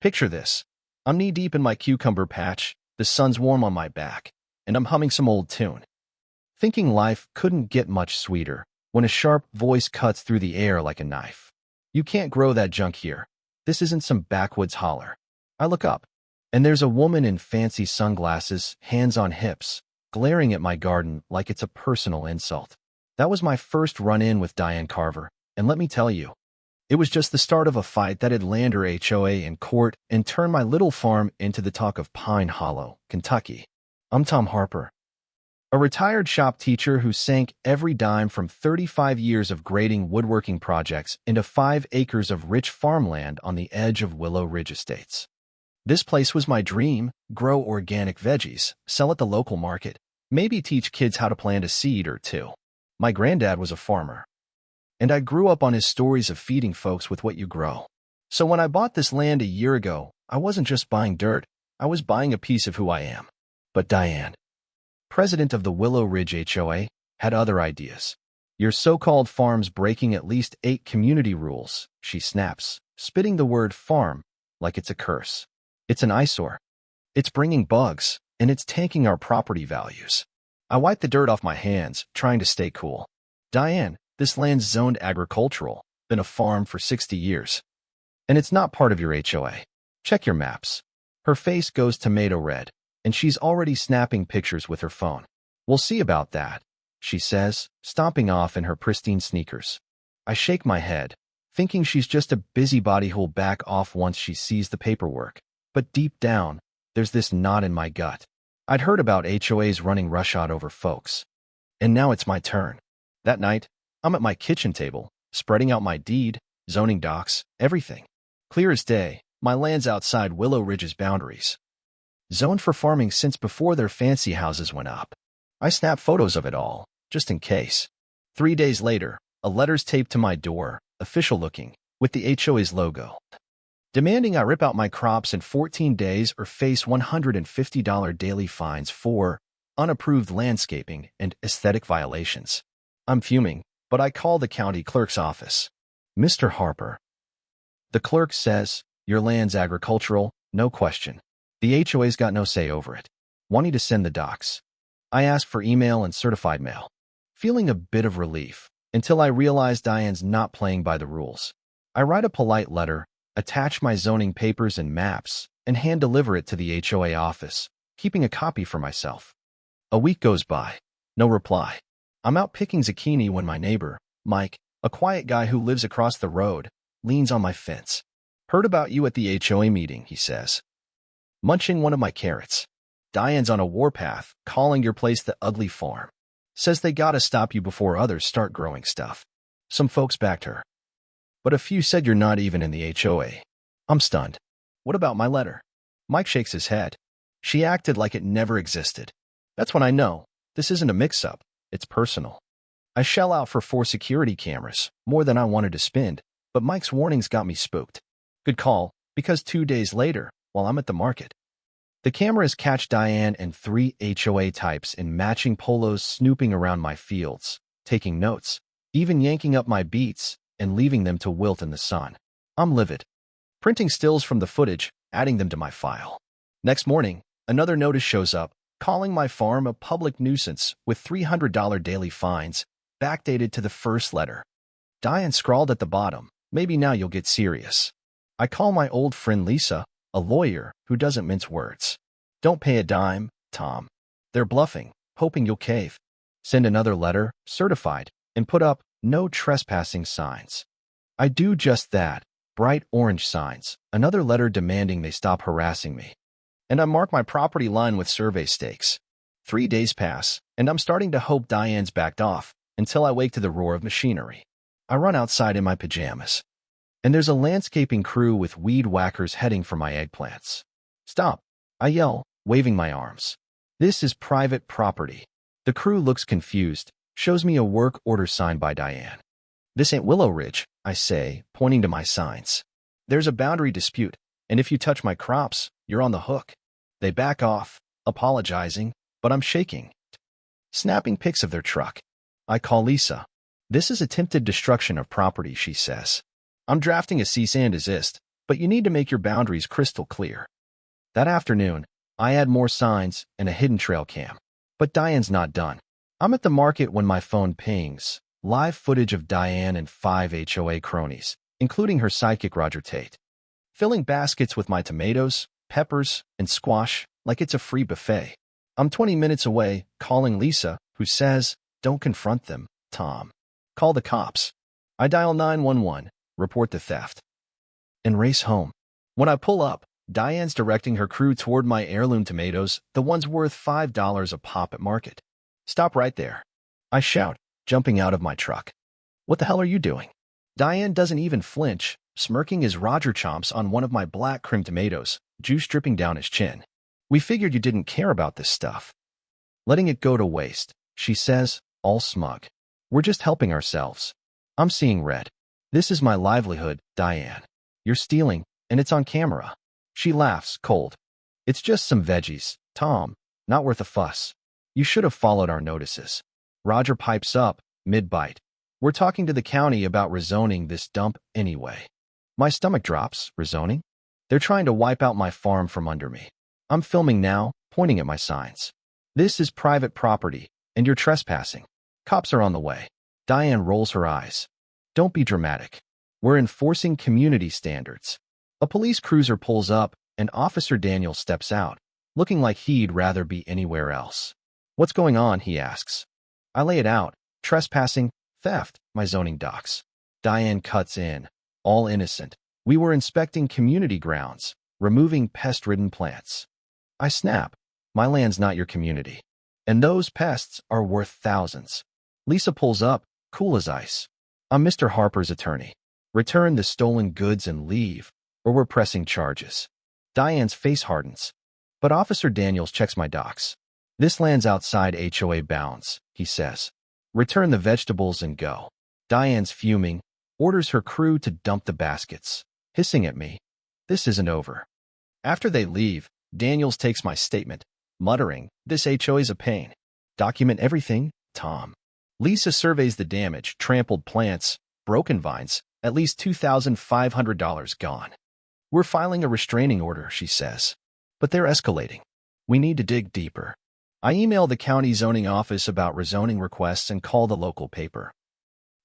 Picture this. I'm knee-deep in my cucumber patch, the sun's warm on my back, and I'm humming some old tune. Thinking life couldn't get much sweeter when a sharp voice cuts through the air like a knife. You can't grow that junk here. This isn't some backwoods holler. I look up, and there's a woman in fancy sunglasses, hands on hips, glaring at my garden like it's a personal insult. That was my first run-in with Diane Carver, and let me tell you, it was just the start of a fight that'd land her HOA in court and turn my little farm into the talk of Pine Hollow, Kentucky. I'm Tom Harper, a retired shop teacher who sank every dime from 35 years of grading woodworking projects into 5 acres of rich farmland on the edge of Willow Ridge Estates. This place was my dream: grow organic veggies, sell at the local market, maybe teach kids how to plant a seed or two. My granddad was a farmer, and I grew up on his stories of feeding folks with what you grow. So when I bought this land a year ago, I wasn't just buying dirt, I was buying a piece of who I am. But Diane, president of the Willow Ridge HOA, had other ideas. Your so-called farm's breaking at least 8 community rules, she snaps, spitting the word farm like it's a curse. It's an eyesore. It's bringing bugs, and it's tanking our property values. I wipe the dirt off my hands, trying to stay cool. Diane, this land's zoned agricultural, been a farm for 60 years. And it's not part of your HOA. Check your maps. Her face goes tomato red, and she's already snapping pictures with her phone. We'll see about that, she says, stomping off in her pristine sneakers. I shake my head, thinking she's just a busybody who'll back off once she sees the paperwork. But deep down, there's this knot in my gut. I'd heard about HOAs running roughshod over folks. And now it's my turn. That night, I'm at my kitchen table, spreading out my deed, zoning docs, everything. Clear as day, my land's outside Willow Ridge's boundaries. Zoned for farming since before their fancy houses went up. I snap photos of it all, just in case. 3 days later, a letter's taped to my door, official looking, with the HOA's logo, demanding I rip out my crops in 14 days or face $150 daily fines for unapproved landscaping and aesthetic violations. I'm fuming, but I call the county clerk's office. Mr. Harper. The clerk says, your land's agricultural, no question. The HOA's got no say over it. Wanting to send the docs. I ask for email and certified mail, feeling a bit of relief, until I realize Diane's not playing by the rules. I write a polite letter, attach my zoning papers and maps, and hand-deliver it to the HOA office, keeping a copy for myself. A week goes by. No reply. I'm out picking zucchini when my neighbor, Mike, a quiet guy who lives across the road, leans on my fence. Heard about you at the HOA meeting, he says. Munching one of my carrots. Diane's on a warpath, calling your place the ugly farm. Says they gotta stop you before others start growing stuff. Some folks backed her. But a few said you're not even in the HOA. I'm stunned. What about my letter? Mike shakes his head. She acted like it never existed. That's when I know, this isn't a mix-up, it's personal. I shell out for 4 security cameras, more than I wanted to spend, but Mike's warnings got me spooked. Good call, because 2 days later, while I'm at the market, the cameras catch Diane and 3 HOA types in matching polos snooping around my fields, taking notes, even yanking up my beets and leaving them to wilt in the sun. I'm livid. Printing stills from the footage, adding them to my file. Next morning, another notice shows up, calling my farm a public nuisance with $300 daily fines, backdated to the first letter. Diane scrawled at the bottom, maybe now you'll get serious. I call my old friend Lisa, a lawyer who doesn't mince words. Don't pay a dime, Tom. They're bluffing, hoping you'll cave. Send another letter, certified, and put up no trespassing signs. I do just that, bright orange signs, another letter demanding they stop harassing me. And I mark my property line with survey stakes. 3 days pass, and I'm starting to hope Diane's backed off, until I wake to the roar of machinery. I run outside in my pajamas. And there's a landscaping crew with weed whackers heading for my eggplants. Stop, I yell, waving my arms. This is private property. The crew looks confused, shows me a work order signed by Diane. This ain't Willow Ridge, I say, pointing to my signs. There's a boundary dispute, and if you touch my crops, you're on the hook. They back off, apologizing, but I'm shaking. Snapping pics of their truck. I call Lisa. This is attempted destruction of property, she says. I'm drafting a cease and desist, but you need to make your boundaries crystal clear. That afternoon, I add more signs and a hidden trail cam. But Diane's not done. I'm at the market when my phone pings. Live footage of Diane and 5 HOA cronies, including her sidekick Roger Tate, filling baskets with my tomatoes, peppers, and squash like it's a free buffet. I'm 20 minutes away, calling Lisa, who says, "Don't confront them, Tom. Call the cops." I dial 911, report the theft, and race home. When I pull up, Diane's directing her crew toward my heirloom tomatoes, the ones worth $5 a pop at market. "Stop right there," I shout, jumping out of my truck. "What the hell are you doing?" Diane doesn't even flinch, smirking as Roger chomps on one of my black cream tomatoes, juice dripping down his chin. "We figured you didn't care about this stuff." "Letting it go to waste," she says, all smug. "We're just helping ourselves." I'm seeing red. "This is my livelihood, Diane. You're stealing, and it's on camera." She laughs, cold. "It's just some veggies, Tom. Not worth a fuss. You should have followed our notices." Roger pipes up, mid-bite. "We're talking to the county about rezoning this dump anyway." My stomach drops. Rezoning? They're trying to wipe out my farm from under me. I'm filming now, pointing at my signs. "This is private property, and you're trespassing. Cops are on the way." Diane rolls her eyes. "Don't be dramatic. We're enforcing community standards." A police cruiser pulls up, and Officer Daniel steps out, looking like he'd rather be anywhere else. "What's going on?" he asks. I lay it out. Trespassing, theft, my zoning docs. Diane cuts in. All innocent. "We were inspecting community grounds, removing pest-ridden plants." I snap. "My land's not your community. And those pests are worth thousands." Lisa pulls up, cool as ice. "I'm Mr. Harper's attorney. Return the stolen goods and leave, or we're pressing charges." Diane's face hardens. But Officer Daniels checks my docs. "This land's outside HOA bounds," he says. "Return the vegetables and go." Diane's fuming, orders her crew to dump the baskets, hissing at me. This isn't over. After they leave, Daniels takes my statement, muttering, "This HOA's a pain. Document everything, Tom." Lisa surveys the damage, trampled plants, broken vines, at least $2,500 gone. "We're filing a restraining order," she says. "But they're escalating. We need to dig deeper." I email the county zoning office about rezoning requests and call the local paper,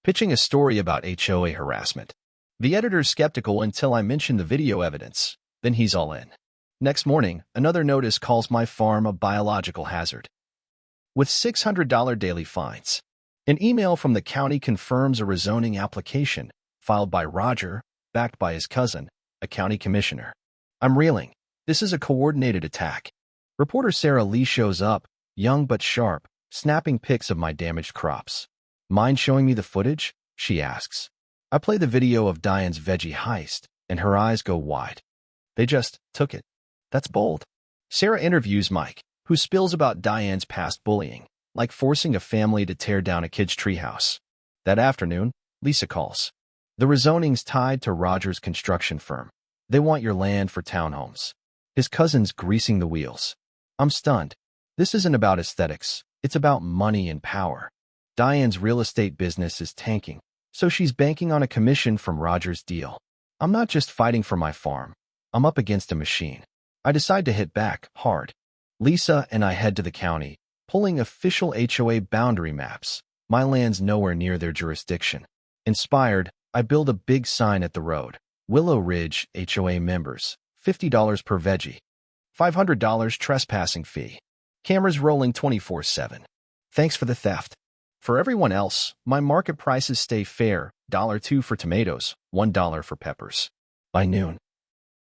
pitching a story about HOA harassment. The editor's skeptical until I mention the video evidence. Then he's all in. Next morning, another notice calls my farm a biological hazard, with $600 daily fines. An email from the county confirms a rezoning application filed by Roger, backed by his cousin, a county commissioner. I'm reeling. This is a coordinated attack. Reporter Sarah Lee shows up, young but sharp, snapping pics of my damaged crops. "Mind showing me the footage?" she asks. I play the video of Diane's veggie heist, and her eyes go wide. "They just took it. That's bold." Sarah interviews Mike, who spills about Diane's past bullying, like forcing a family to tear down a kid's treehouse. That afternoon, Lisa calls. "The rezoning's tied to Roger's construction firm. They want your land for townhomes." His cousin's greasing the wheels. I'm stunned. This isn't about aesthetics. It's about money and power. Diane's real estate business is tanking, so she's banking on a commission from Roger's deal. I'm not just fighting for my farm. I'm up against a machine. I decide to hit back, hard. Lisa and I head to the county, pulling official HOA boundary maps. My land's nowhere near their jurisdiction. Inspired, I build a big sign at the road. Willow Ridge HOA members, $50 per veggie. $500 trespassing fee. Cameras rolling 24/7. Thanks for the theft. For everyone else, my market prices stay fair, $2 for tomatoes, $1 for peppers. By noon,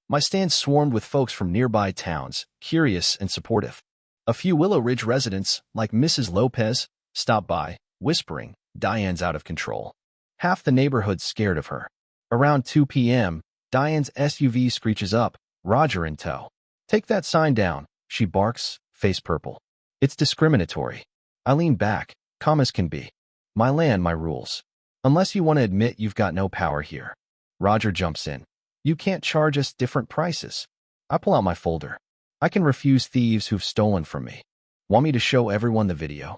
my stand swarmed with folks from nearby towns, curious and supportive. A few Willow Ridge residents, like Mrs. Lopez, stopped by, whispering, "Diane's out of control." Half the neighborhood's scared of her. Around 2 p.m., Diane's SUV screeches up, Roger in tow. "Take that sign down," she barks, face purple. It's discriminatory. I lean back, calm as can be. "My land, my rules. Unless you want to admit you've got no power here." Roger jumps in. "You can't charge us different prices." I pull out my folder. I can refuse thieves who've stolen from me. "Want me to show everyone the video?"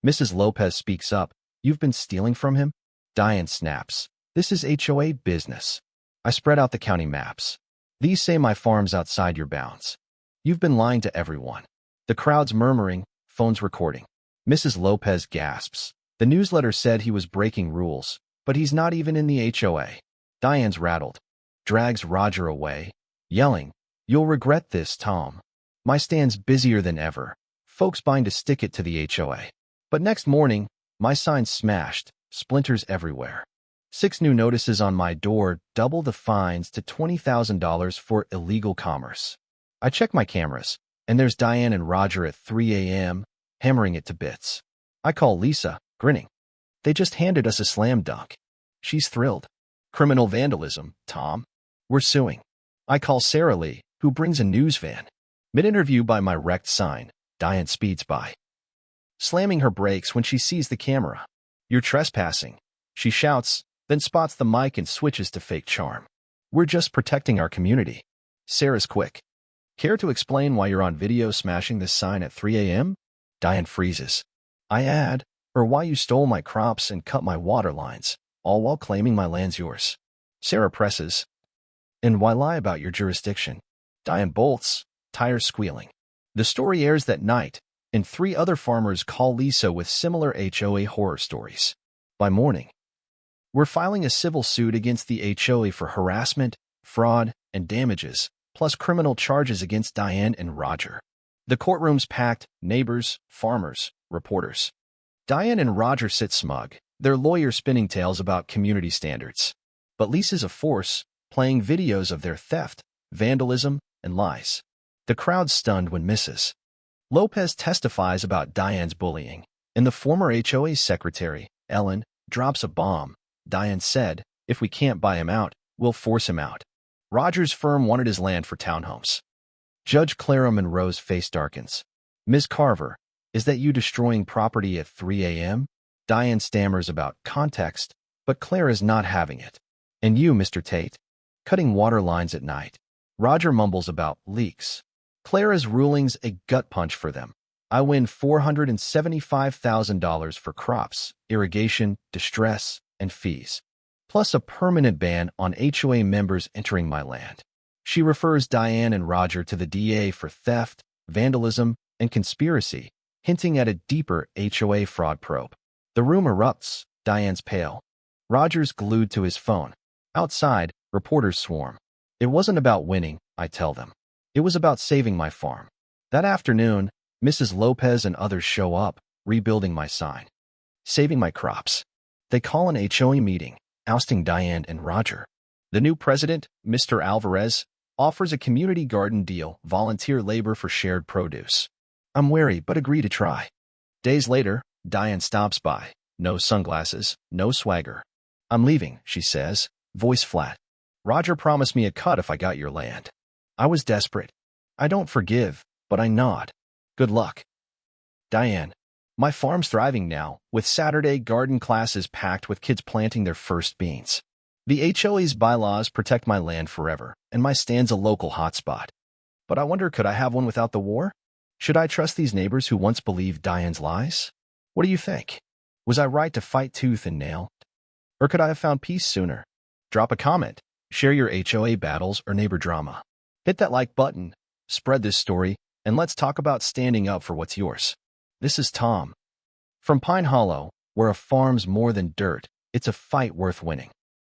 Mrs. Lopez speaks up. "You've been stealing from him?" Diane snaps. "This is HOA business." I spread out the county maps. These say my farm's outside your bounds. You've been lying to everyone. The crowd's murmuring, phones recording. Mrs. Lopez gasps. The newsletter said he was breaking rules, but he's not even in the HOA. Diane's rattled. Drags Roger away, yelling, "You'll regret this, Tom." My stand's busier than ever. Folks buying to stick it to the HOA. But next morning, my sign's smashed, splinters everywhere. 6 new notices on my door, double the fines to $20,000 for illegal commerce. I check my cameras, and there's Diane and Roger at 3 a.m., hammering it to bits. I call Lisa, grinning. They just handed us a slam dunk. She's thrilled. Criminal vandalism, Tom. We're suing. I call Sarah Lee, who brings a news van. Mid-interview by my wrecked sign, Diane speeds by, slamming her brakes when she sees the camera. "You're trespassing," she shouts, then spots the mic and switches to fake charm. "We're just protecting our community." Sarah's quick. "Care to explain why you're on video smashing this sign at 3 a.m.? Diane freezes. I add, "Or why you stole my crops and cut my water lines, all while claiming my land's yours." Sarah presses. "And why lie about your jurisdiction?" Diane bolts, tires squealing. The story airs that night, and 3 other farmers call Lisa with similar HOA horror stories. By morning, we're filing a civil suit against the HOA for harassment, fraud, and damages, plus criminal charges against Diane and Roger. The courtroom's packed, neighbors, farmers, reporters. Diane and Roger sit smug, their lawyer spinning tales about community standards. But Lisa's a force, playing videos of their theft, vandalism, and lies. The crowd's stunned when Mrs. Lopez testifies about Diane's bullying, and the former HOA secretary, Ellen, drops a bomb. Diane said, "If we can't buy him out, we'll force him out." Roger's firm wanted his land for townhomes. Judge Clara Monroe's face darkens. "Ms. Carver, is that you destroying property at 3 a.m.? Diane stammers about context, but Clara's not having it. "And you, Mr. Tate, cutting water lines at night." Roger mumbles about leaks. Clara's ruling's a gut punch for them. I win $475,000 for crops, irrigation, distress, and fees, plus a permanent ban on HOA members entering my land. She refers Diane and Roger to the DA for theft, vandalism, and conspiracy, hinting at a deeper HOA fraud probe. The room erupts. Diane's pale. Roger's glued to his phone. Outside, reporters swarm. It wasn't about winning, I tell them. It was about saving my farm. That afternoon, Mrs. Lopez and others show up, rebuilding my sign. Saving my crops. They call an HOA meeting, ousting Diane and Roger. The new president, Mr. Alvarez, offers a community garden deal, volunteer labor for shared produce. I'm wary, but agree to try. Days later, Diane stops by. No sunglasses, no swagger. "I'm leaving," she says, voice flat. "Roger promised me a cut if I got your land." I was desperate. I don't forgive, but I nod. Good luck. Diane. My farm's thriving now, with Saturday garden classes packed with kids planting their first beans. The HOA's bylaws protect my land forever, and my stand's a local hotspot. But I wonder, could I have one without the war? Should I trust these neighbors who once believed Diane's lies? What do you think? Was I right to fight tooth and nail? Or could I have found peace sooner? Drop a comment, share your HOA battles or neighbor drama. Hit that like button, spread this story, and let's talk about standing up for what's yours. This is Tom. From Pine Hollow, where a farm's more than dirt, it's a fight worth winning.